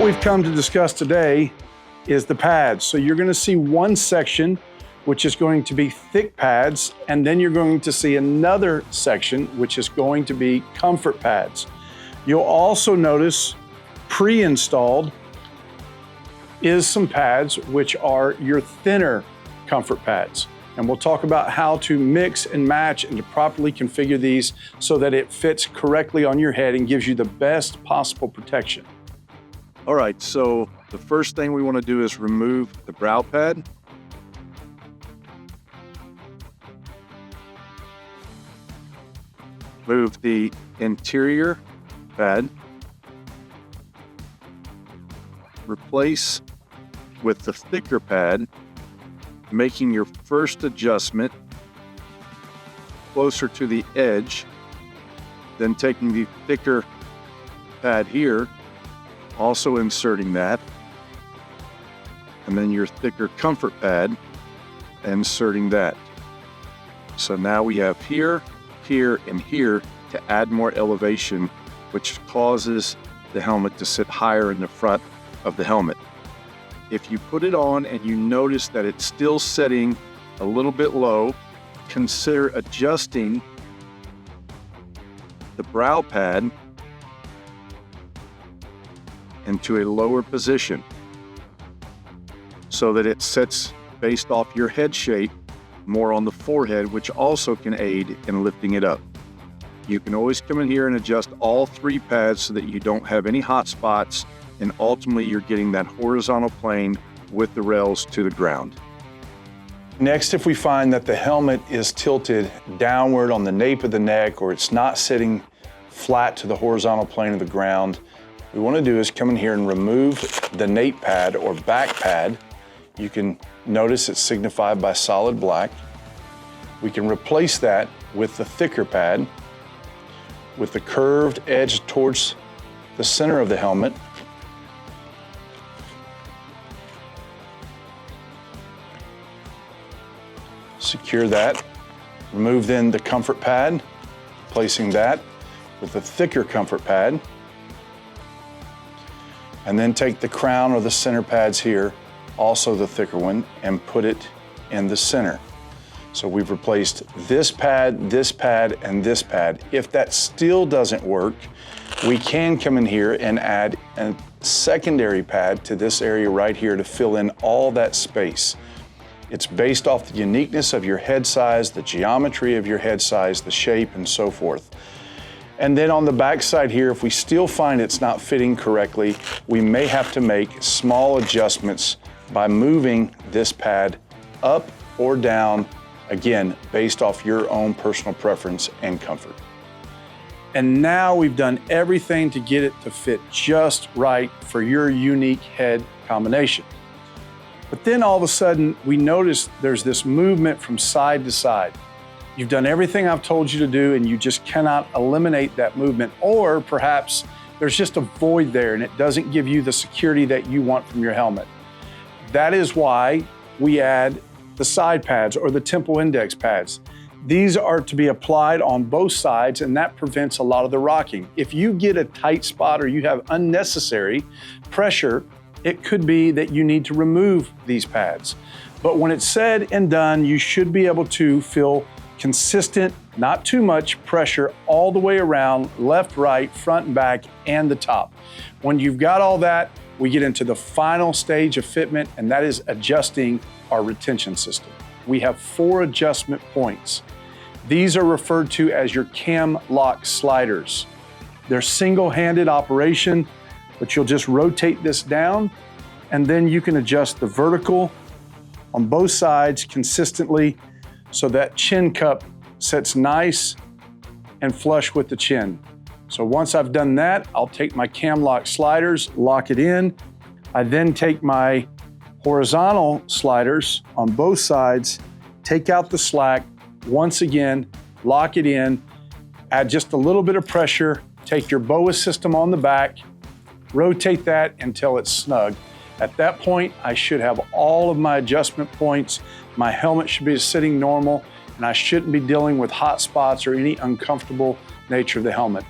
we've come to discuss today is the pads. So you're going to see one section which is going to be thick pads, and then you're going to see another section which is going to be comfort pads. You'll also notice pre-installed is some pads which are your thinner comfort pads. And we'll talk about how to mix and match and to properly configure these so that it fits correctly on your head and gives you the best possible protection. All right, so the first thing we want to do is remove the brow pad. Move the interior pad. Replace with the thicker pad, making your first adjustment closer to the edge, then taking the thicker pad here, also inserting that, and then your thicker comfort pad, inserting that. So now we have here, here, and here to add more elevation, which causes the helmet to sit higher in the front of the helmet. If you put it on and you notice that it's still setting a little bit low, consider adjusting the brow pad into a lower position so that it sits based off your head shape more on the forehead, which also can aid in lifting it up. You can always come in here and adjust all three pads so that you don't have any hot spots, and ultimately you're getting that horizontal plane with the rails to the ground. Next, if we find that the helmet is tilted downward on the nape of the neck or it's not sitting flat to the horizontal plane of the ground, what we want to do is come in here and remove the nape pad or back pad. You can notice it's signified by solid black. We can replace that with the thicker pad with the curved edge towards the center of the helmet. Secure that. Remove then the comfort pad, placing that with the thicker comfort pad. And then take the crown or the center pads here, also the thicker one, and put it in the center. So we've replaced this pad, and this pad. If that still doesn't work, we can come in here and add a secondary pad to this area right here to fill in all that space. It's based off the uniqueness of your head size, the geometry of your head size, the shape, and so forth. And then on the back side here, if we still find it's not fitting correctly, we may have to make small adjustments by moving this pad up or down, again, based off your own personal preference and comfort. And now we've done everything to get it to fit just right for your unique head combination. But then all of a sudden, we notice there's this movement from side to side. You've done everything I've told you to do and you just cannot eliminate that movement, or perhaps there's just a void there and it doesn't give you the security that you want from your helmet. That is why we add the side pads or the temple index pads. These are to be applied on both sides, and that prevents a lot of the rocking. If you get a tight spot or you have unnecessary pressure, it could be that you need to remove these pads. But when it's said and done, you should be able to feel consistent, not too much pressure all the way around, left, right, front and back, and the top. When you've got all that, we get into the final stage of fitment, and that is adjusting our retention system. We have 4 adjustment points. These are referred to as your cam lock sliders. They're single-handed operation, but you'll just rotate this down, and then you can adjust the vertical on both sides consistently so that chin cup sits nice and flush with the chin. So once I've done that, I'll take my cam lock sliders, lock it in. I then take my horizontal sliders on both sides, take out the slack, once again, lock it in, add just a little bit of pressure, take your BOA system on the back, rotate that until it's snug. At that point, I should have all of my adjustment points. My helmet should be sitting normal, and I shouldn't be dealing with hot spots or any uncomfortable nature of the helmet.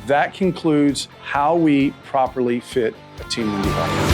That concludes how we properly fit a Team Wendy helmet.